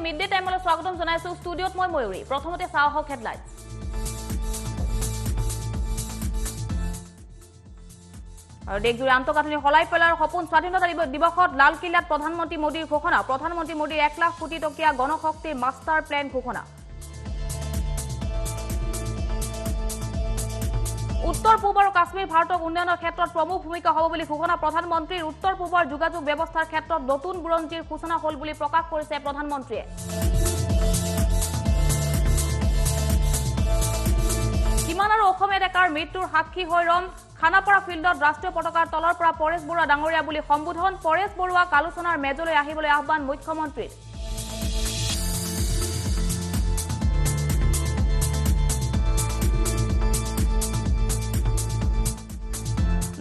mid day টাইমলৈ স্বাগতম জনাইছো ষ্টুডিঅত মই ময়ূৰী প্ৰথমতে চাওক হেডলাইনছ আৰু দেশজুৰি আন্তঃগাঁথনি হলাই পেলাৰ সপোন স্বাধীনতা দিৱসত লালকিল্লাত প্ৰধানমন্ত্ৰী মোদীৰ ঘোষণা প্ৰধানমন্ত্ৰী মোদীৰ 1 লাখ কোটি টকীয়া গণশক্তিৰ মাষ্টাৰ প্লেন ঘোষণা উত্তৰ পূব আৰু কাশ্মীৰ ভাৰতক উন্নয়নৰ ক্ষেত্ৰত প্ৰমুখ ভূমিকা হ'ব বুলি ঘোষণা প্ৰধানমন্ত্ৰীৰ উত্তৰ পূবৰ যোগাযোগ ব্যৱস্থাৰ ক্ষেত্ৰত নতুন বুৰঞ্জীৰ সূচনা হ'ল বুলি প্ৰকাশ কৰিছে প্ৰধানমন্ত্ৰীয়ে কিমান আৰু অসমীয়া ডেকাৰ মৃত্যুৰ সাক্ষী হৈ ৰম খানাপাৰা ফিল্ডত ৰাষ্ট্ৰীয় পতাকাৰ তলৰ পৰা পৰেশ বৰুৱা ডাঙৰীয়া বুলি সম্বোধন পৰেশ বৰুৱাক আলোচনাৰ মেজলৈ আহিবলৈ আহ্বান মুখ্যমন্ত্ৰীৰ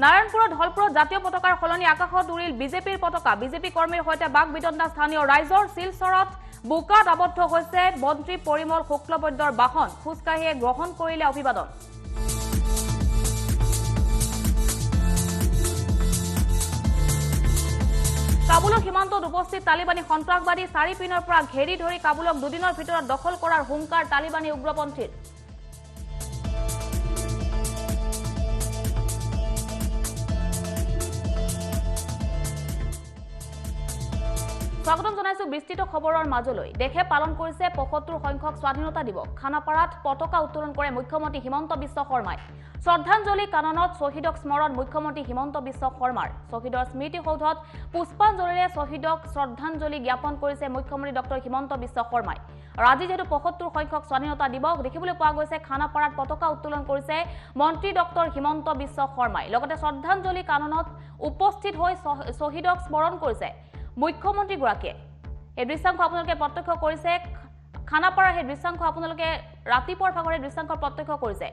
নাৰায়ণপুৰত হলপুৰত জাতীয় পতাকাৰ সলনি আকাশত উৰিল বিজেপিৰ পতাকা বিজেপি কৰ্মীৰ সৈতে বাক বিতণ্ডা স্থানীয় ৰাইজৰ শিলচৰত বোকাত আবদ্ধ হৈছে মন্ত্ৰী পৰিমল শুক্লবৈদ্যৰ বাহন খোজকাঢ়িয়ে গ্ৰহণ কৰিলে অভিবাদন কাবুলৰ সীমান্তত উপস্থিত তালিবানী সন্ত্ৰাসবাদী চাৰিপিনৰ পৰা ঘেৰি ধৰি কাবুলক দুদিনৰ ভিতৰত দখল কৰাৰ হুংকাৰ তালিবানী উগ্ৰপন্থীৰ স্বাগতম জনাইছো বিস্তৃত খবৰৰ মাজলৈ দেশে পালন কৰিছে ৭৫ সংখ্যক স্বাধীনতা দিৱস খানাপাৰাত পতাকা উত্তোলন কৰে মুখ্যমন্ত্ৰী হিমন্ত বিশ্ব শৰ্মাই শ্ৰদ্ধাঞ্জলি কাননত শ্বহীদক স্মৰণ মুখ্যমন্ত্ৰী হিমন্ত বিশ্ব শৰ্মাৰ শ্বহীদৰ স্মৃতি সৌধত পুষ্পাঞ্জলিৰে শ্বহীদক শ্ৰদ্ধাঞ্জলি জ্ঞাপন কৰিছে মুখ্যমন্ত্ৰী ডক্টৰ হিমন্ত বিশ্ব শৰ্মাই আৰু আজি যেহেতু ৭৫ সংখ্যক স্বাধীনতা দিৱস দেখিবলৈ পোৱা গৈছে খানাপাৰাত পতাকা উত্তোলন কৰিছে মন্ত্ৰী ডক্টৰ হিমন্ত বিশ্ব শৰ্মাই লগতে শ্ৰদ্ধাঞ্জলি কাননত উপস্থিত হৈ শ্বহীদক স্মৰণ কৰিছে মুখ্যমন্ত্ৰী গৰাকীয়ে এই দৃশ্যাংশ আপোনালোকে প্ৰত্যক্ষ কৰিছে খানাপাৰাৰ এই দৃশ্যাংশ আপোনালোকে ৰাতিপুৱাৰ ভাগৰে দৃশ্যাংশ প্ৰত্যক্ষ কৰিছে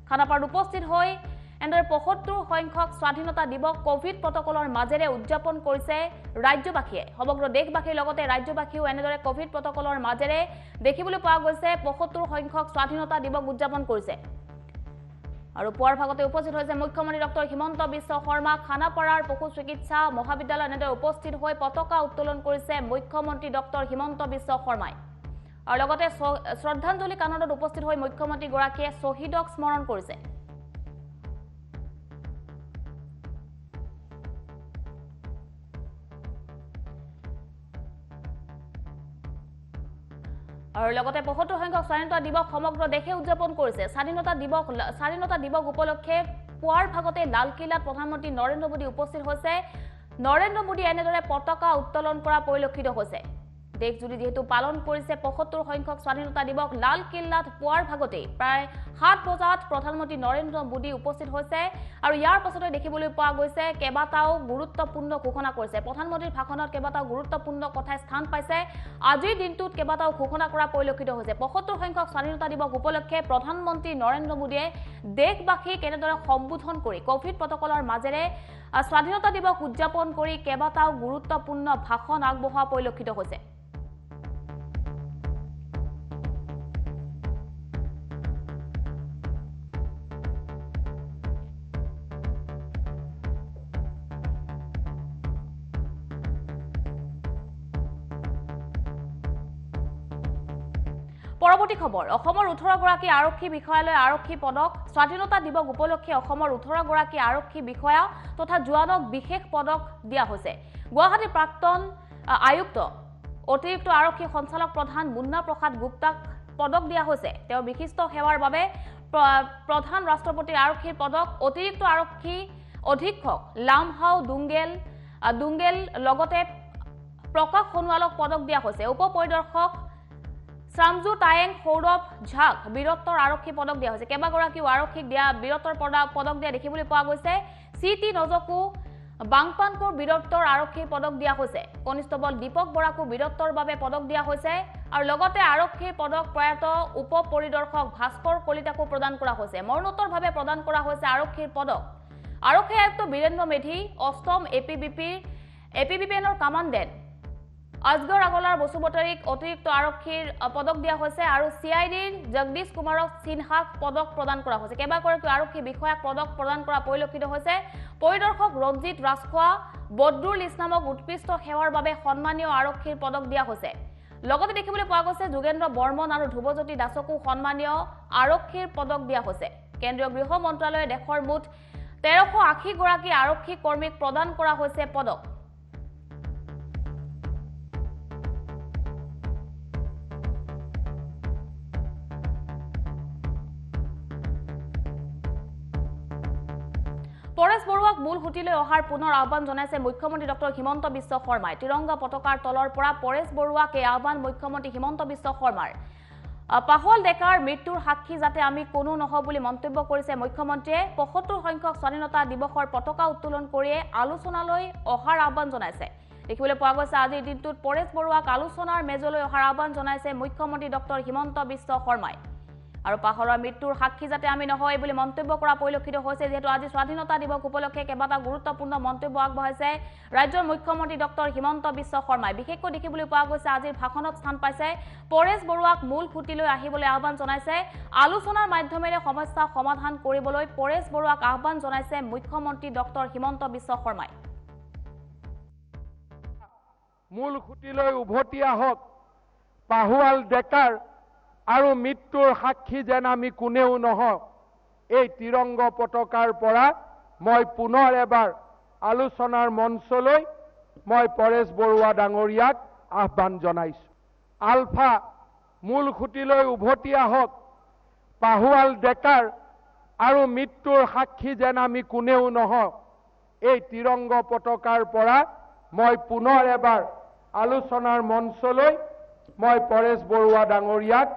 খানাপাৰাত উপস্থিত হৈ এনেদৰে ৭৫ সংখ্যক স্বাধীনতা দিৱস কোভিড প্ৰটকলৰ মাজেৰে উদযাপন কৰিছে ৰাজ্যবাসীয়ে সমগ্ৰ দেশবাসীৰ লগতে ৰাজ্যবাসীও এনেদৰে কোভিড প্ৰটকলৰ মাজেৰে দেখিবলৈ পোৱা গৈছে ৭৫ সংখ্যক স্বাধীনতা দিৱস উদযাপন কৰিছে আৰু পুৱাৰ ভাগতে উপস্থিত হৈছে মুখ্যমন্ত্ৰী ডক্টৰ হিমন্ত বিশ্ব শৰ্মা খানাপাৰাৰ পশু চিকিৎসা মহাবিদ্যালয় এনেদৰে উপস্থিত হৈ পতাকা উত্তোলন কৰিছে মুখ্যমন্ত্ৰী ডক্টৰ হিমন্ত বিশ্ব শৰ্মাই আৰু লগতে শ্ৰদ্ধাঞ্জলি কাননত উপস্থিত হৈ মুখ্যমন্ত্ৰী গৰাকীয়ে শ্বহীদক স্মৰণ কৰিছে আৰু লগতে ৭৫ সংখ্যক স্বাধীনতা দিৱস সমগ্ৰ দেশে উদযাপন কৰিছে স্বাধীনতা দিৱস উপলক্ষে পুৱাৰ ভাগতে লালকিল্লাত প্ৰধানমন্ত্ৰী নৰেন্দ্ৰ মোদী উপস্থিত হৈছে নৰেন্দ্ৰ মোদী এনেদৰে পতাকা উত্তোলন কৰা পৰিলক্ষিত হৈছে দেশজুৰি যেহেতু পালন কৰিছে ৭৫ সংখ্যক স্বাধীনতা দিৱস লালকিল্লাত পুৱাৰ ভাগতে প্ৰায় ৭ বজাত প্ৰধানমন্ত্ৰী নৰেন্দ্ৰ মোদী উপস্থিত হৈছে আৰু ইয়াৰ পাছতে দেখিবলৈ পোৱা গৈছে কেইবাটাও গুৰুত্বপূৰ্ণ ঘোষণা কৰিছে প্ৰধানমন্ত্ৰীৰ ভাষণত কেইবাটাও গুৰুত্বপূৰ্ণ কথাই স্থান পাইছে আজিৰ দিনটোত কেইবাটাও ঘোষণা কৰা পৰিলক্ষিত হৈছে ৭৫ সংখ্যক স্বাধীনতা দিৱস উপলক্ষে প্ৰধানমন্ত্ৰী নৰেন্দ্ৰ মোদীয়ে দেশবাসীক কেনেদৰে সম্বোধন কৰি কোভিড প্ৰটকলৰ মাজেৰে স্বাধীনতা দিৱস উদযাপন কৰি কেইবাটাও গুৰুত্বপূৰ্ণ ভাষণ আগবঢ়োৱা পৰিলক্ষিত হৈছে পৰৱৰ্তী খবৰ অসমৰ ১৮ গৰাকী আৰক্ষী বিষয়ালৈ আৰক্ষী পদক স্বাধীনতা দিৱস উপলক্ষে অসমৰ ১৮ গৰাকী আৰক্ষী বিষয়া তথা জোৱানক বিশেষ পদক দিয়া হৈছে গুৱাহাটীৰ প্ৰাক্তন আয়ুক্ত অতিৰিক্ত আৰক্ষী সঞ্চালক প্ৰধান মুন্না প্ৰসাদ গুপ্তাক পদক দিয়া হৈছে তেওঁৰ বিশিষ্ট সেৱাৰ বাবে প্ৰধান ৰাষ্ট্ৰপতিৰ আৰক্ষীৰ পদক অতিৰিক্ত আৰক্ষী অধীক্ষক লামহাও দুংগেল লগতে প্ৰকাশ সোণোৱালক পদক দিয়া হৈছে উপ পৰিদৰ্শক শ্যামজু টায়েং সৌৰভ ঝাক বীৰত্বৰ আৰক্ষী পদক দিয়া হৈছে কেইবাগৰাকীও আৰক্ষীক দিয়া বীৰত্বৰ পদক দিয়া দেখিবলৈ পোৱা গৈছে চিটি নজকো বাংপানপুৰ বীৰত্বৰ আৰক্ষীৰ পদক দিয়া হৈছে কনিষ্টবল দীপক বৰাকো বীৰত্বৰ বাবে পদক দিয়া হৈছে আৰু লগতে আৰক্ষীৰ পদক প্ৰয়াত উপ পৰিদৰ্শক ভাস্কৰ কলিতাকো প্ৰদান কৰা হৈছে মৰণোত্তৰভাৱে প্ৰদান কৰা হৈছে আৰক্ষীৰ পদক আৰক্ষী আয়ুক্ত বীৰেন্দ্ৰ মেধি অষ্টম এপিবিপিএনৰ কামাণ্ডেণ্ট আজগৰ আগলাৰ বসুমতাৰীক অতিৰিক্ত আৰক্ষীৰ পদক দিয়া হৈছে আৰু সিআইডিৰ জগদীশ কুমাৰক সিনহাক পদক প্ৰদান কৰা হৈছে কেইবাগৰাকী আৰক্ষী বিষয়াক পদক প্ৰদান কৰা পৰিলক্ষিত হৈছে পৰিদৰ্শক ৰঞ্জিত ৰাজখোৱা বদৰুল ইছলামক উৎকৃষ্ট সেৱাৰ বাবে সন্মানীয় আৰক্ষীৰ পদক দিয়া হৈছে লগতে দেখিবলৈ পোৱা গৈছে যোগেন্দ্ৰ বৰ্মন আৰু ধ্ৰুৱজ্যোতি দাসকো সন্মানীয় আৰক্ষীৰ পদক দিয়া হৈছে কেন্দ্ৰীয় গৃহ মন্ত্ৰালয়ে দেশৰ মুঠ 1380 গৰাকী আৰক্ষী কৰ্মীক প্ৰদান কৰা হৈছে পদক পৰেশ বৰুৱাক মূল সুটিলৈ অহাৰ পুনৰ আহ্বান জনাইছে মুখ্যমন্ত্ৰী ডক্টৰ হিমন্ত বিশ্ব শৰ্মাই তিৰংগা পতাকাৰ তলৰ পৰা পৰেশ বৰুৱাক এই আহ্বান মুখ্যমন্ত্ৰী হিমন্ত বিশ্ব শৰ্মাৰ পাহল ডেকাৰ মৃত্যুৰ সাক্ষী যাতে আমি কোনো নহওঁ বুলি মন্তব্য কৰিছে মুখ্যমন্ত্ৰীয়ে ৭৫ সংখ্যক স্বাধীনতা দিৱসৰ পতাকা উত্তোলন কৰিয়ে আলোচনালৈ অহাৰ আহ্বান জনাইছে দেখিবলৈ পোৱা গৈছে আজিৰ দিনটোত পৰেশ বৰুৱাক আলোচনাৰ মেজলৈ অহাৰ আহ্বান জনাইছে মুখ্যমন্ত্ৰী ডক্টৰ হিমন্ত বিশ্ব শৰ্মাই আৰু পাহলৰ মৃত্যুৰ সাক্ষী যাতে আমি নহয় বুলি মন্তব্য কৰা পৰিলক্ষিত হৈছে যেহেতু আজি স্বাধীনতা দিৱস উপলক্ষে কেইবাটা গুৰুত্বপূৰ্ণ মন্তব্য আগবঢ়াইছে ৰাজ্যৰ মুখ্যমন্ত্ৰী ডক্টৰ হিমন্ত বিশ্ব শৰ্মাই বিশেষকৈ দেখিবলৈ পোৱা গৈছে আজিৰ ভাষণত স্থান পাইছে পৰেশ বৰুৱাক মূল খুঁটিলৈ আহিবলৈ আহ্বান জনাইছে আলোচনাৰ মাধ্যমেৰে সমস্যা সমাধান কৰিবলৈ পৰেশ বৰুৱাক আহ্বান জনাইছে মুখ্যমন্ত্ৰী ডক্টৰ হিমন্ত বিশ্ব শৰ্মাই মূল খুঁটিলৈ উভতি আহক পাহুৱাল ডেকাৰ আৰু মৃত্যুৰ সাক্ষী যেন আমি কোনেও নহওঁ এই তিৰংগ পতাকাৰ পৰা মই পুনৰ এবাৰ আলোচনাৰ মঞ্চলৈ মই পৰেশ বৰুৱা ডাঙৰীয়াক আহ্বান জনাইছো আলফা মূল খুঁটিলৈ উভতি আহক পাহুৱাল ডেকাৰ আৰু মৃত্যুৰ সাক্ষী যেন আমি কোনেও নহওঁ এই তিৰংগ পতাকাৰ পৰা মই পুনৰ এবাৰ আলোচনাৰ মঞ্চলৈ মই পৰেশ বৰুৱা ডাঙৰীয়াক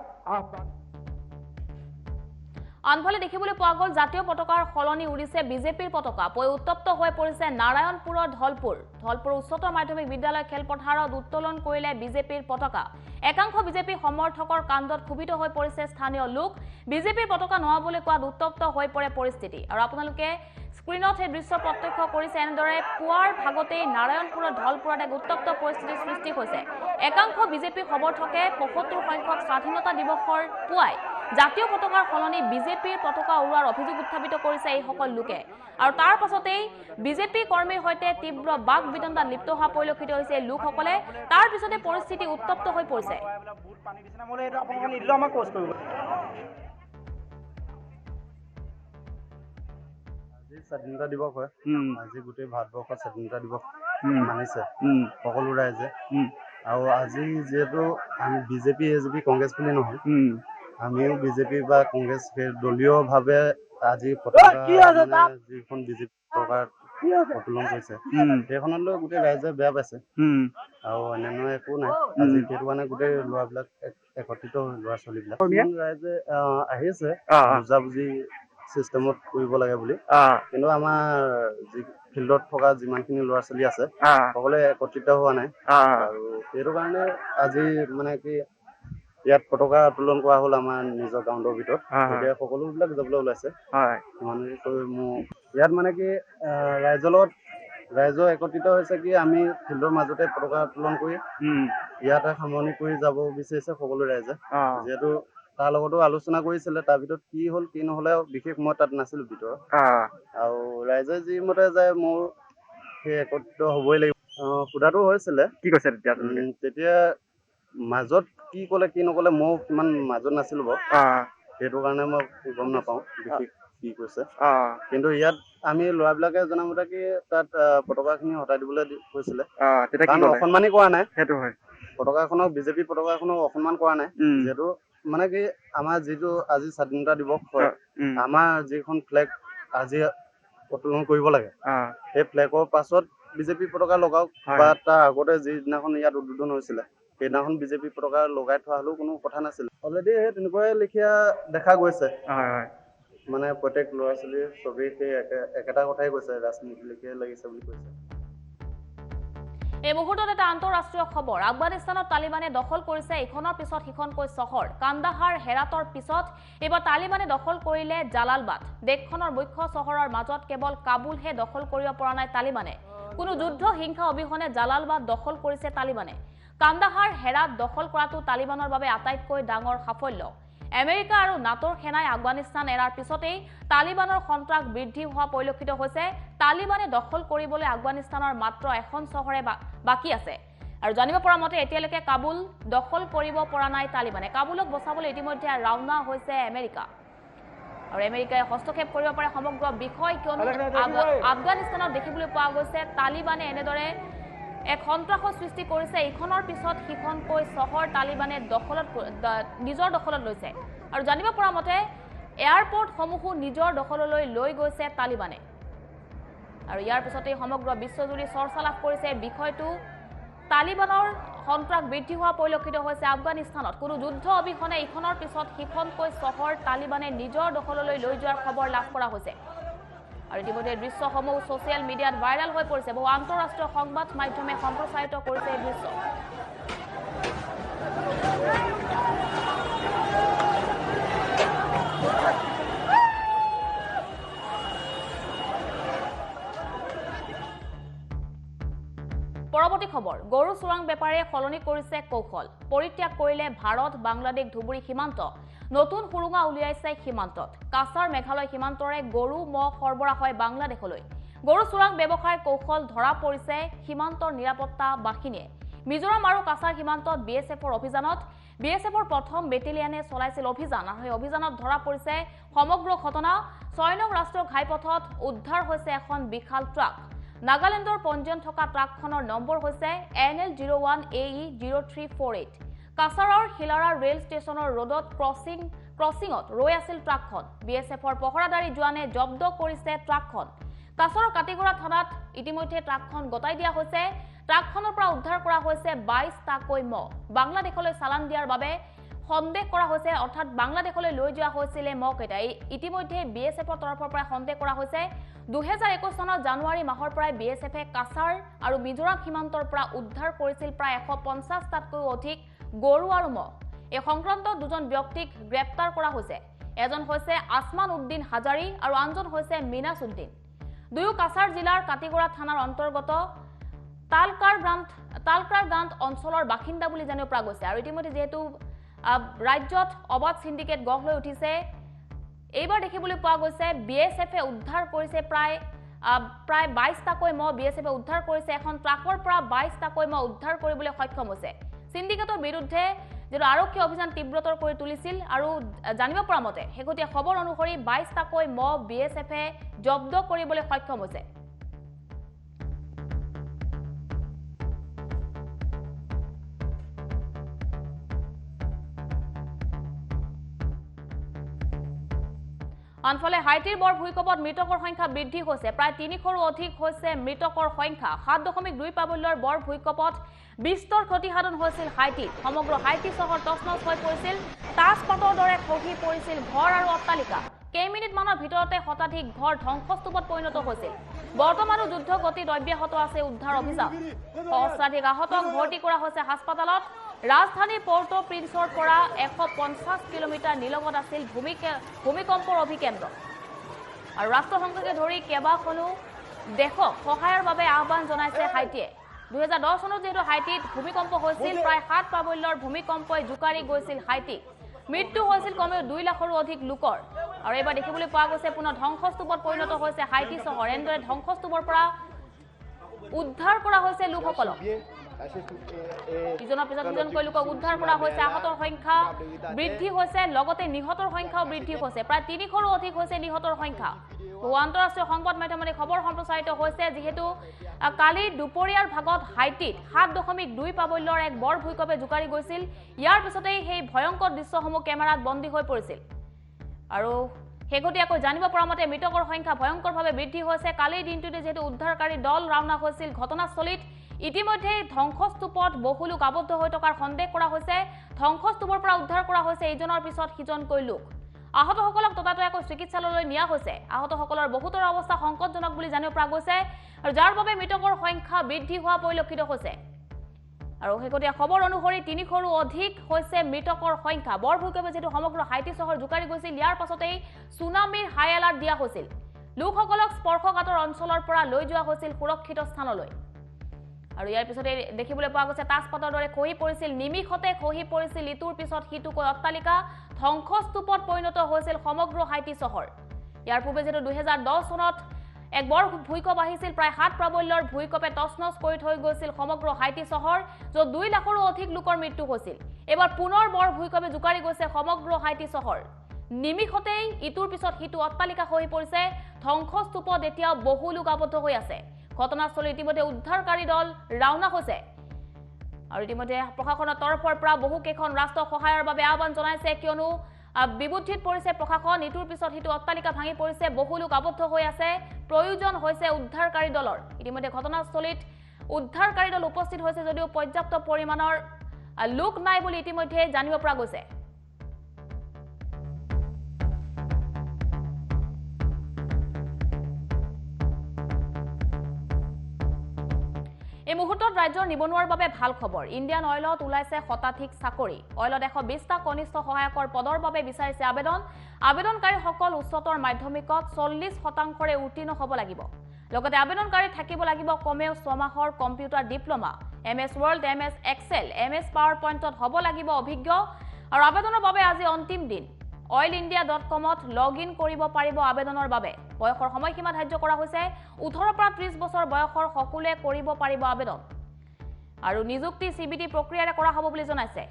আনফালে দেখিবলৈ পোৱা গ'ল জাতীয় পতাকাৰ সলনি উৰিছে বিজেপিৰ পতাকা উত্তপ্ত হৈ পৰিছে নাৰায়ণপুৰৰ ধলপুৰ উচ্চতৰ মাধ্যমিক বিদ্যালয় খেলপথাৰত উত্তোলন কৰিলে বিজেপিৰ পতাকা একাংশ বিজেপি সমৰ্থকৰ কাণ্ডত ক্ষোভিত হৈ পৰিছে স্থানীয় লোক বিজেপিৰ পতাকা নোহাবলৈ কোৱাত উত্তপ্ত হৈ পৰে পৰিস্থিতি আৰু আপোনালোকে স্ক্ৰীনত এই দৃশ্য প্ৰত্যক্ষ কৰিছে এনেদৰে পুৱাৰ ভাগতেই নাৰায়ণপুৰৰ ধলপুৰত এক উত্তপ্ত পৰিস্থিতিৰ সৃষ্টি হৈছে একাংশ বিজেপি সমৰ্থকে ৭৫ সংখ্যক স্বাধীনতা দিৱসৰ পুৱাই জাতীয় পতাকাৰ সলনি বিজেপিৰ পতাকা উৰুৱাৰ অভিযোগ উত্থাপিত কৰিছে এই সকল লোকে আৰু তাৰ পাছতেই বিজেপি কৰ্মীৰ সৈতে তীব্ৰ বাক বিতণ্ডাত লিপ্ত হোৱা পৰিলক্ষিত হৈছে এই লোকসকলে তাৰ পিছতে পৰিস্থিতি উত্তপ্ত হৈ পৰিছে স্বাধীনতা দিৱস হয় আজি গোটেই ভাৰতবৰ্ষত স্বাধীনতা দিৱস মানিছে সকলো ৰাইজে আৰু আজি যিহেতু আমি বিজেপি এজেপি কংগ্ৰেছ বুলি নহয় আমিও বিজেপি বা কংগ্ৰেছ দলীয়ভাৱে আজি যিখন বিজেপি চৰকাৰ উত্তোলন কৰিছে সেইখনলৈ গোটেই ৰাইজে বেয়া পাইছে আৰু অন্যান্য একো নাই আজি সেইটো কাৰণে গোটেই ল'ৰাবিলাক একত্ৰিত ল'ৰা ছোৱালীবিলাক ৰাইজে আহিছে বুজাবুজি চিষ্টেমত কৰিব লাগে বুলি কিন্তু আমাৰ যি ফিল্ডত থকা যিমানখিনি ল'ৰা ছোৱালী আছে সকলোৱে একত্ৰিত হোৱা নাই আৰু সেইটো কাৰণে আজি মানে কি ইয়াত পতাকা উত্তোলন কৰা হ'ল আমাৰ নিজৰ গাঁৱৰ ভিতৰত এতিয়া সকলোবিলাক যাবলৈ ওলাইছে ইয়াত মানে কি ৰাইজৰ একত্ৰিত হৈছে কি আমি ফিল্ডৰ মাজতে পতাকা উত্তোলন কৰি ইয়াতে সামৰণি কৰি যাব বিচাৰিছে সকলো ৰাইজে যিহেতু তাৰ লগতো আলোচনা কৰিছিলে তাৰ ভিতৰত কি হ'ল কি নহ'লে বিশেষ মই তাত নাছিলো ভিতৰত আৰু ৰাইজে যি মতে যায় মোৰ সেই একত্ৰিত হ'বই লাগিব সোধাটো হৈছিলে কি কৈছে তেতিয়া মাজত কি ক'লে কি নক'লে মই ইমান মাজত নাছিলো বাৰু সেইটো কাৰণে মই গম নাপাওঁ বিশেষ কি কৈছে কিন্তু ইয়াত আমি ল'ৰাবিলাকে জনামতে কি তাত পতাকাখিনি হটাই দিবলৈ কৈছিলে অসন্মানি কৰা নাই সেইটো হয় পতাকাখনক বিজেপি পতাকাখনক অসন্মান কৰা নাই যিহেতু মানে কি আমাৰ যিটো আজি স্বাধীনতা দিৱস হয় আমাৰ যিখন ফ্লেগ আজি উত্তোলন কৰিব লাগে সেই ফ্লেগৰ পাছত বিজেপি পতাকা লগাওক বা তাৰ আগতে যিদিনাখন ইয়াত উদ্বোধন হৈছিলে সেইদিনাখন বিজেপি পতাকা লগাই থোৱা হ'লেও কোনো কথা নাছিলে অলৰেডি সেই তেনেকুৱাই লেখীয়া দেখা গৈছে মানে প্ৰত্যেক ল'ৰা ছোৱালী চবেই সেই একেটা কথাই কৈছে ৰাজনীতি লেখীয়া লাগিছে বুলি কৈছে এই মুহূৰ্তত এটা আন্তঃৰাষ্ট্ৰীয় খবৰ আফগানিস্তানত তালিবানে দখল কৰিছে ইখনৰ পিছত সিখনকৈ চহৰ কান্দাহাৰ হেৰাতৰ পিছত এবাৰ তালিবানে দখল কৰিলে জালালবাদ দেশখনৰ মুখ্য চহৰৰ মাজত কেৱল কাবুলহে দখল কৰিব পৰা নাই তালিবানে কোনো যুদ্ধ হিংসা অবিহনে জালালবাদ দখল কৰিছে তালিবানে কান্দাহাৰ হেৰাত দখল কৰাটো তালিবানৰ বাবে আটাইতকৈ ডাঙৰ সাফল্য আমেৰিকা আৰু নাটোৰ সেনাই আফগানিস্তান এৰাৰ পিছতেই তালিবানৰ সন্ত্ৰাস বৃদ্ধি হোৱা পৰিলক্ষিত হৈছে তালিবানে দখল কৰিবলৈ আফগানিস্তানৰ মাত্ৰ এখন চহৰে বাকী আছে আৰু জানিব পৰা মতে এতিয়ালৈকে কাবুল দখল কৰিব পৰা নাই তালিবানে কাবুলক বচাবলৈ ইতিমধ্যে ৰাওনা হৈছে আমেৰিকা আৰু আমেৰিকাই হস্তক্ষেপ কৰিব পাৰে সমগ্ৰ বিষয় কিয়নো আফগানিস্তানত দেখিবলৈ পোৱা গৈছে তালিবানে এনেদৰে এক সন্ত্ৰাসৰ সৃষ্টি কৰিছে ইখনৰ পিছত সিখনকৈ চহৰ তালিবানে নিজৰ দখলত লৈছে আৰু জানিব পৰা মতে এয়াৰপৰ্টসমূহো নিজৰ দখললৈ লৈ গৈছে তালিবানে আৰু ইয়াৰ পিছতে সমগ্ৰ বিশ্বজুৰি চৰ্চা লাভ কৰিছে বিষয়টো তালিবানৰ সন্ত্ৰাস বৃদ্ধি হোৱা পৰিলক্ষিত হৈছে আফগানিস্তানত কোনো যুদ্ধ অবিহনে ইখনৰ পিছত সিখনকৈ চহৰ তালিবানে নিজৰ দখললৈ লৈ যোৱাৰ খবৰ লাভ কৰা হৈছে আৰু ইতিমধ্যে দৃশ্যসমূহ ছ'চিয়েল মিডিয়াত ভাইৰেল হৈ পৰিছে বহু আন্তঃৰাষ্ট্ৰীয় সংবাদ মাধ্যমে সম্প্ৰচাৰিত কৰিছে এই দৃশ্য পৰৱৰ্তী খবৰ গৰু চোৰাং বেপাৰীয়ে সলনি কৰিছে কৌশল পৰিত্যাগ কৰিলে ভাৰত বাংলাদেশ ধুবুৰী সীমান্ত নতুন সুৰুঙা উলিয়াইছে সীমান্তত কাছাৰ মেঘালয় সীমান্তৰে গৰু মহ সৰবৰাহ হয় বাংলাদেশলৈ গৰু চোৰাং ব্যৱসায়ৰ কৌশল ধৰা পৰিছে সীমান্তৰ নিৰাপত্তা বাহিনীয়ে মিজোৰাম আৰু কাছাৰ সীমান্তত বিএছএফৰ অভিযানত বিএছএফৰ প্ৰথম বেটেলিয়নে চলাইছিল অভিযান আৰু এই অভিযানত ধৰা পৰিছে সমগ্ৰ ঘটনা 6 নং ৰাষ্ট্ৰীয় ঘাইপথত উদ্ধাৰ হৈছে এখন বিশাল ট্ৰাক নাগালেণ্ডৰ পঞ্জীয়ন থকা ট্ৰাকখনৰ নম্বৰ হৈছে NL01AE0348 কাছাৰৰ হিলাৰা ৰেল ষ্টেচনৰ ৰোডত ক্ৰছিঙত ৰৈ আছিল ট্ৰাকখন বিএছএফৰ পহৰাদাৰী জোৱানে জব্দ কৰিছে ট্ৰাকখন কাছাৰৰ কাটিগড়া থানাত ইতিমধ্যে ট্ৰাকখন গতাই দিয়া হৈছে ট্ৰাকখনৰ পৰা উদ্ধাৰ কৰা হৈছে 22টাকৈ মহ বাংলাদেশলৈ চালান দিয়াৰ বাবে সন্দেহ কৰা হৈছে অৰ্থাৎ বাংলাদেশলৈ লৈ যোৱা হৈছিল মহকেইটা ইতিমধ্যে বিএছএফৰ তৰফৰ পৰা সন্দেহ কৰা হৈছে 2021 চনৰ জানুৱাৰী মাহৰ পৰাই বিএছএফে কাছাৰ আৰু মিজোৰাম সীমান্তৰ পৰা উদ্ধাৰ কৰিছিল প্ৰায় 150টাতকৈ অধিক গৰু আৰু মহ এই সংক্ৰান্ত দুজন ব্যক্তিক গ্ৰেপ্তাৰ কৰা হৈছে এজন হৈছে আসমান উদ্দিন হাজাৰী আৰু আনজন হৈছে মিনাছ উদ্দিন দুয়ো কাছাৰ জিলাৰ কাটিগড়া থানাৰ অন্তৰ্গত তালকাৰগাঁত অঞ্চলৰ বাসিন্দা বুলি জানিব পৰা গৈছে আৰু ইতিমধ্যে যেহেতু ৰাজ্যত অবাধ সিন্ডিকেট গঢ় লৈ উঠিছে এইবাৰ দেখিবলৈ পোৱা গৈছে বিএছএফে উদ্ধাৰ কৰিছে প্ৰায় 22টাকৈ মহ বিএছএফে উদ্ধাৰ কৰিছে এখন ট্ৰাকৰ পৰা 22টাকৈ মহ উদ্ধাৰ কৰিবলৈ সক্ষম হৈছে সিন্ডিকেটৰ বিৰুদ্ধে যেটো আৰক্ষী অভিযান তীব্ৰতৰ কৰি তুলিছিল আৰু জানিব পৰা মতে হেগতীয়া খবৰ অনুসৰি 22টাকৈ মহ বিএছএফে জব্দ কৰিবলৈ সক্ষম হৈছে আনফালে হাইটিৰ বৰ ভূমিকম্পত মৃতকৰ সংখ্যা বৃদ্ধি হৈছে প্ৰায় 300ৰো অধিক হৈছে মৃতকৰ সংখ্যা 7.2 পাবল্যৰ বৰ ভূমিকম্পত বিস্তৰ ক্ষতিসাধন হৈছিল হাইটিত সমগ্ৰ হাইটি চহৰ তছনছ হৈ পৰিছিল তাজপাতৰ দৰে খহি পৰিছিল ঘৰ আৰু অট্টালিকা কেইমিনিটমানৰ ভিতৰতে শতাধিক ঘৰ ধ্বংসস্তূপত পৰিণত হৈছিল বৰ্তমানো যুদ্ধ গতিত অব্যাহত আছে উদ্ধাৰ অভিযান সহস্ৰাধিক আহতক ভৰ্তি কৰা হৈছে হাস্পতালত ৰাজধানী পৰ্টো প্ৰিন্সৰ পৰা 150 কিলোমিটাৰ নিলগত আছিল ভূমিকম্পৰ অভিকেন্দ্ৰ আৰু ৰাষ্ট্ৰসংঘকে ধৰি কেইবাখনো দেশক সহায়ৰ বাবে আহ্বান জনাইছে হাইটিয়ে 2010 চনত যেহেতু হাইটিত ভূমিকম্প হৈছিল প্ৰায় 7 পাবল্যৰ ভূমিকম্পই জুকাৰি গৈছিল হাইটিক মৃত্যু হৈছিল কমেও 2 লাখৰো অধিক লোকৰ আৰু এবাৰ দেখিবলৈ পোৱা গৈছে পুনৰ ধ্বংসস্তূপত পৰিণত হৈছে হাইটি চহৰ এনেদৰে ধ্বংসস্তূপৰ পৰা উদ্ধাৰ কৰা হৈছে লোকসকলক ইজনৰ পিছত ইজনকৈ লোকক উদ্ধাৰ কৰা হৈছে আহতৰ সংখ্যা বৃদ্ধি হৈছে লগতে নিহতৰ সংখ্যাও বৃদ্ধি হৈছে প্ৰায় 300ৰো অধিক হৈছে নিহতৰ সংখ্যা আন্তঃৰাষ্ট্ৰীয় সংবাদ মাধ্যমত খবৰ সম্প্ৰচাৰিত হৈছে যেহেতু কালি দুপৰীয়াৰ ভাগত হাইটিত 7.2 পাবল্যৰ এক বৰ ভূমিকম্পে জুকাৰি গৈছিল ইয়াৰ পিছতেই সেই ভয়ংকৰ দৃশ্যসমূহ কেমেৰাত বন্দী হৈ পৰিছিল আৰু হেগতীয়াকৈ জানিব পৰা মতে মৃতকৰ সংখ্যা ভয়ংকৰভাৱে বৃদ্ধি হৈছে কালিৰ দিনটোতে যেহেতু উদ্ধাৰকাৰী দল ৰাওনা হৈছিল ঘটনাস্থলীত ইতিমধ্যে ধ্বংসস্তূপত বহু লোক আবদ্ধ হৈ থকাৰ সন্দেহ কৰা হৈছে ধ্বংসস্তূপৰ পৰা উদ্ধাৰ কৰা হৈছে ইজনৰ পিছত সিজনকৈ লোক আহতসকলক ততাতৈয়াকৈ চিকিৎসালয়লৈ নিয়া হৈছে আহতসকলৰ বহুতৰ অৱস্থা সংকটজনক বুলি জানিব পৰা গৈছে আৰু যাৰ বাবে মৃতকৰ সংখ্যা বৃদ্ধি হোৱা পৰিলক্ষিত হৈছে আৰু হেগতীয়া খবৰ অনুসৰি 300ৰো অধিক হৈছে মৃতকৰ সংখ্যা বৰ ভূমিকম্পে যেহেতু সমগ্ৰ হাইটি চহৰ জুকাৰি গৈছিল ইয়াৰ পাছতেই সুনামিৰ হাই এলাৰ্ট দিয়া হৈছিল লোকসকলক স্পৰ্শকাতৰ অঞ্চলৰ পৰা লৈ যোৱা হৈছিল সুৰক্ষিত স্থানলৈ আৰু ইয়াৰ পিছতে দেখিবলৈ পোৱা গৈছে তাজপাতৰ দৰে খহি পৰিছিল নিমিষতে খহি পৰিছিল ইটোৰ পিছত সিটোকৈ অট্টালিকা ধ্বংসস্তূপত পৰিণত হৈছিল সমগ্ৰ হাইটি চহৰ ইয়াৰ পূৰ্বে যেহেতু 2010 চনত এক বৰ ভূঁইকঁপ আহিছিল প্ৰায় 7 প্ৰাবল্যৰ ভূঁইকঁপে তছনছ কৰি থৈ গৈছিল সমগ্ৰ হাইটি চহৰ য'ত 2 লাখৰো অধিক লোকৰ মৃত্যু হৈছিল এবাৰ পুনৰ বৰ ভূঁইকঁপে জোকাৰি গৈছে সমগ্ৰ হাইটি চহৰ নিমিষতেই ইটোৰ পিছত সিটো অট্টালিকা হৈ পৰিছে ধ্বংসস্তূপত এতিয়াও বহু লোক আবদ্ধ হৈ আছে ঘটনাস্থলীত ইতিমধ্যে উদ্ধাৰকাৰী দল ৰাওনা হৈছে আৰু ইতিমধ্যে প্ৰশাসনৰ তৰফৰ পৰা বহু কেইখন ৰাষ্ট্ৰক সহায়ৰ বাবে আহ্বান জনাইছে কিয়নো বিবুদ্ধিত পৰিছে প্ৰশাসন ইটোৰ পিছত সিটো অট্টালিকা ভাঙি পৰিছে বহু লোক আবদ্ধ হৈ আছে প্ৰয়োজন হৈছে উদ্ধাৰকাৰী দলৰ ইতিমধ্যে ঘটনাস্থলীত উদ্ধাৰকাৰী দল উপস্থিত হৈছে যদিও পৰ্যাপ্ত পৰিমাণৰ লোক নাই বুলি ইতিমধ্যে জানিব পৰা গৈছে এই মুহূৰ্তত ৰাজ্যৰ নিবনুৱাৰ বাবে ভাল খবৰ ইণ্ডিয়ান অইলত ওলাইছে শতাধিক চাকৰি অইলত 120টা কনিষ্ঠ সহায়কৰ পদৰ বাবে বিচাৰিছে আবেদনকাৰীসকল উচ্চতৰ মাধ্যমিকত 40% উত্তীৰ্ণ হ'ব লাগিব লগতে আবেদনকাৰী থাকিব লাগিব কমেও 6 মাহৰ computer diploma MS Word MS Excel MS PowerPointত হ'ব লাগিব অভিজ্ঞ আৰু আবেদনৰ বাবে আজি অন্তিম দিন oilindia.com-ত লগইন কৰিব পাৰিব আবেদনৰ বাবে বয়সৰ সময়সীমা ধাৰ্য কৰা হৈছে 18 পৰা 30 বছৰ বয়সৰ সকলোৱে কৰিব পাৰিব আবেদন আৰু নিযুক্তি CBT প্ৰক্ৰিয়াৰে কৰা হ'ব বুলি জনাইছে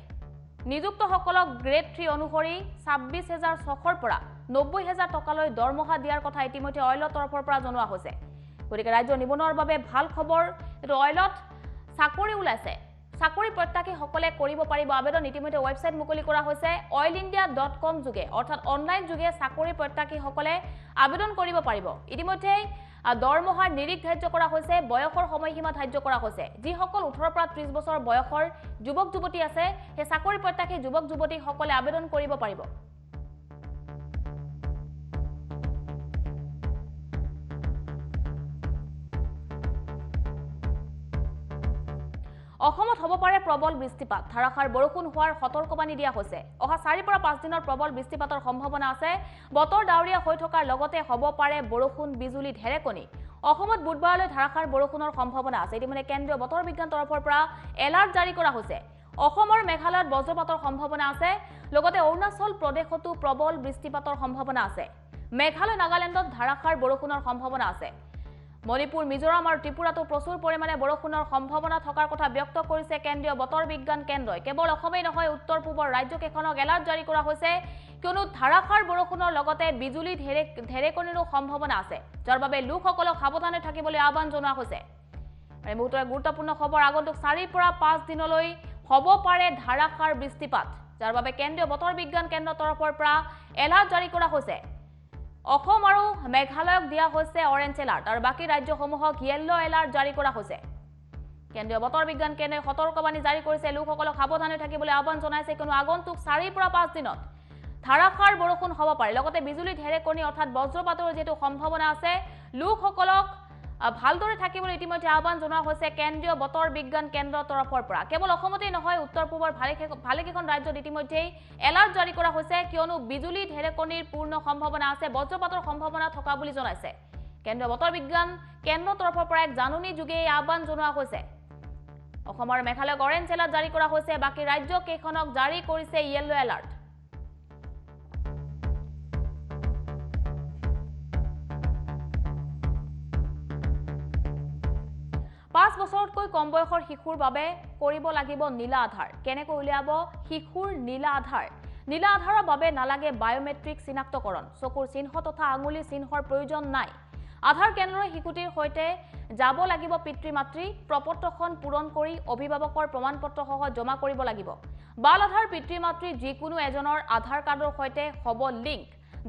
নিযুক্তসকলক গ্ৰেড 3 অনুসৰি 26600 পৰা 90000 টকালৈ দৰমহা দিয়াৰ কথা ইতিমধ্যে অইলৰ তৰফৰ পৰা জনোৱা হৈছে গতিকে ৰাজ্যৰ নিবনুৱাৰ বাবে ভাল খবৰ এটো অইলত চাকৰি ওলাইছে চাকৰি প্ৰত্যাশীসকলে কৰিব পাৰিব আবেদন ইতিমধ্যে ৱেবছাইট মুকলি কৰা হৈছে oilindia.com যোগে অৰ্থাৎ অনলাইন যোগে চাকৰি প্ৰত্যাশীসকলে আবেদন কৰিব পাৰিব ইতিমধ্যে দৰমহাৰ নিৰিখ ধাৰ্য কৰা হৈছে বয়সৰ সময়সীমা ধাৰ্য কৰা হৈছে যিসকল 18 পৰা 30 বছৰ বয়সৰ যুৱক যুৱতী আছে সেই চাকৰি প্ৰত্যাশী যুৱক যুৱতীসকলে আবেদন কৰিব পাৰিব অসমত হ'ব পাৰে প্ৰবল বৃষ্টিপাত ধাৰাসাৰ বৰষুণ হোৱাৰ সতৰ্কবাণী দিয়া হৈছে অহা 4 পৰা 5 দিনৰ প্ৰবল বৃষ্টিপাতৰ সম্ভাৱনা আছে বতৰ ডাৱৰীয়া হৈ থকাৰ লগতে হ'ব পাৰে বৰষুণ বিজুলী ঢেৰেকণি অসমত বুধবাৰলৈ ধাৰাসাৰ বৰষুণৰ সম্ভাৱনা আছে ইতিমধ্যে কেন্দ্ৰীয় বতৰ বিজ্ঞান তৰফৰ পৰা এলাৰ্ট জাৰি কৰা হৈছে অসমৰ মেঘালয়ত বজ্ৰপাতৰ সম্ভাৱনা আছে লগতে অৰুণাচল প্ৰদেশতো প্ৰবল বৃষ্টিপাতৰ সম্ভাৱনা আছে মেঘালয় নাগালেণ্ডত ধাৰাসাৰ বৰষুণৰ সম্ভাৱনা আছে মণিপুৰ মিজোৰাম আৰু ত্ৰিপুৰাতো প্ৰচুৰ পৰিমাণে বৰষুণৰ সম্ভাৱনা থকাৰ কথা ব্যক্ত কৰিছে কেন্দ্ৰীয় বতৰ বিজ্ঞান কেন্দ্ৰই কেৱল অসমেই নহয় উত্তৰ পূবৰ ৰাজ্যকেইখনক এলাৰ্ট জাৰি কৰা হৈছে কিয়নো ধাৰাসাৰ বৰষুণৰ লগতে বিজুলী ঢেৰেকণিৰো সম্ভাৱনা আছে যাৰ বাবে লোকসকলক সাৱধানে থাকিবলৈ আহ্বান জনোৱা হৈছে এই মুহূৰ্তৰ গুৰুত্বপূৰ্ণ খবৰ আগন্তুক 4 পৰা 5 দিনলৈ হ'ব পাৰে ধাৰাসাৰ বৃষ্টিপাত যাৰ বাবে কেন্দ্ৰীয় বতৰ বিজ্ঞান কেন্দ্ৰৰ তৰফৰ পৰা এলাৰ্ট জাৰি কৰা হৈছে অসম আৰু মেঘালয়ক দিয়া হৈছে অৰেঞ্জ এলাৰ্ট আৰু বাকি ৰাজ্যসমূহক ইয়েলো এলাৰ্ট জাৰি কৰা হৈছে কেন্দ্ৰীয় বতৰ বিজ্ঞান কেন্দ্ৰই সতৰ্কবাণী জাৰি কৰিছে লোকসকলক সাৱধানে থাকিবলৈ আহ্বান জনাইছে কিয়নো আগন্তুক 4 পৰা 5 দিনত ধাৰাসাৰ বৰষুণ হ'ব পাৰে লগতে বিজুলী ঢেৰেকণি অৰ্থাৎ বজ্ৰপাতৰ যেটো সম্ভাৱনা আছে লোকসকলক ভালদৰে থাকিবলৈ ইতিমধ্যে আহ্বান জনোৱা হৈছে কেন্দ্ৰীয় বতৰ বিজ্ঞান কেন্দ্ৰৰ তৰফৰ পৰা কেৱল অসমতেই নহয় উত্তৰ পূবৰ ভালেকেইখন ৰাজ্যত ইতিমধ্যে এলাৰ্ট জাৰি কৰা হৈছে কিয়নো বিজুলী ঢেৰেকণিৰ পূৰ্ণ সম্ভাৱনা আছে বজ্ৰপাতৰ সম্ভাৱনা থকা বুলি জনাইছে কেন্দ্ৰীয় বতৰ বিজ্ঞান কেন্দ্ৰৰ তৰফৰ পৰা এক জাননী যোগে আহ্বান জনোৱা হৈছে অসমৰ মেঘালয়ক অৰেঞ্জ এলাৰ্ট জাৰি কৰা হৈছে বাকি ৰাজ্য কেইখনক জাৰি কৰিছে ইয়েলো এলাৰ্ট পাঁচ বছৰতকৈ কম বয়সৰ শিশুৰ বাবে কৰিব লাগিব নীলা আধাৰ কেনেকৈ উলিয়াব শিশুৰ নীলা আধাৰৰ বাবে নালাগে বায়োমেট্ৰিক চিনাক্তকৰণ চকুৰ চিহ্ন তথা আঙুলিৰ চিহ্নৰ প্ৰয়োজন নাই আধাৰ কেন্দ্ৰৰ শিশুটিৰ সৈতে যাব লাগিব পিতৃ মাতৃ প্ৰপত্ৰখন পূৰণ কৰি অভিভাৱকৰ প্ৰমাণপত্ৰসহ জমা কৰিব লাগিব বাল আধাৰ পিতৃ মাতৃ যিকোনো এজনৰ আধাৰ কাৰ্ডৰ সৈতে হ'ব লিংক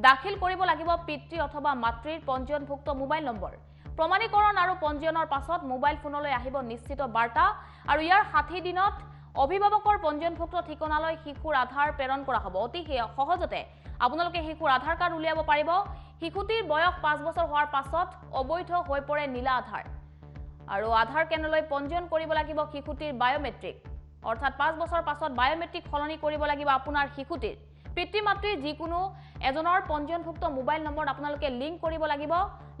দাখিল কৰিব লাগিব পিতৃ অথবা মাতৃৰ পঞ্জীয়নভুক্ত মোবাইল নম্বৰ প্ৰমাণীকৰণ আৰু পঞ্জীয়নৰ পাছত মোবাইল ফোনলৈ আহিব নিশ্চিত বাৰ্তা আৰু ইয়াৰ 60 দিনত অভিভাৱকৰ পঞ্জীয়নভুক্ত ঠিকনালৈ শিশুৰ আধাৰ প্ৰেৰণ কৰা হ'ব অতি সহজতে আপোনালোকে শিশুৰ আধাৰ কাৰ্ড উলিয়াব পাৰিব শিশুটিৰ বয়স 5 বছৰ হোৱাৰ পাছত অবৈধ হৈ পৰে নীলা আধাৰ আৰু আধাৰ কেন্দ্ৰলৈ পঞ্জীয়ন কৰিব লাগিব শিশুটিৰ বায়োমেট্ৰিক অৰ্থাৎ 5 বছৰ পাছত বায়োমেট্ৰিক সলনি কৰিব লাগিব আপোনাৰ শিশুটিৰ পিতৃ মাতৃ যিকোনো এজনৰ পঞ্জীয়নভুক্ত মোবাইল নম্বৰ আপোনালোকে লিংক কৰিব লাগিব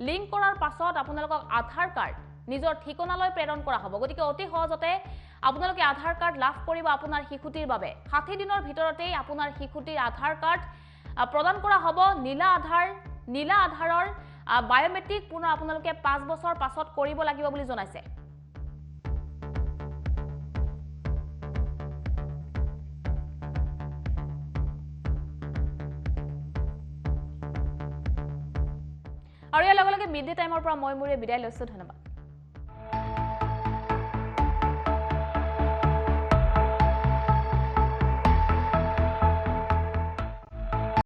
লিংক কৰাৰ পাছত আপোনালোকক আধাৰ কাৰ্ড নিজৰ ঠিকনালৈ প্ৰেৰণ কৰা হ'ব গতিকে অতি সহজতে আপোনালোকে আধাৰ কাৰ্ড লাভ কৰিব আপোনাৰ শিশুটিৰ বাবে 60 দিনৰ ভিতৰতেই আপোনাৰ শিশুটিৰ আধাৰ কাৰ্ড প্ৰদান কৰা হ'ব নীলা আধাৰৰ বায়োমেট্ৰিক পুনৰ আপোনালোকে 5 বছৰ পাছত কৰিব লাগিব বুলি জনাইছে আৰু ইয়াৰ লগে লগে মিড ডে টাইমৰ পৰা মই মোৰে বিদায় লৈছো ধন্যবাদ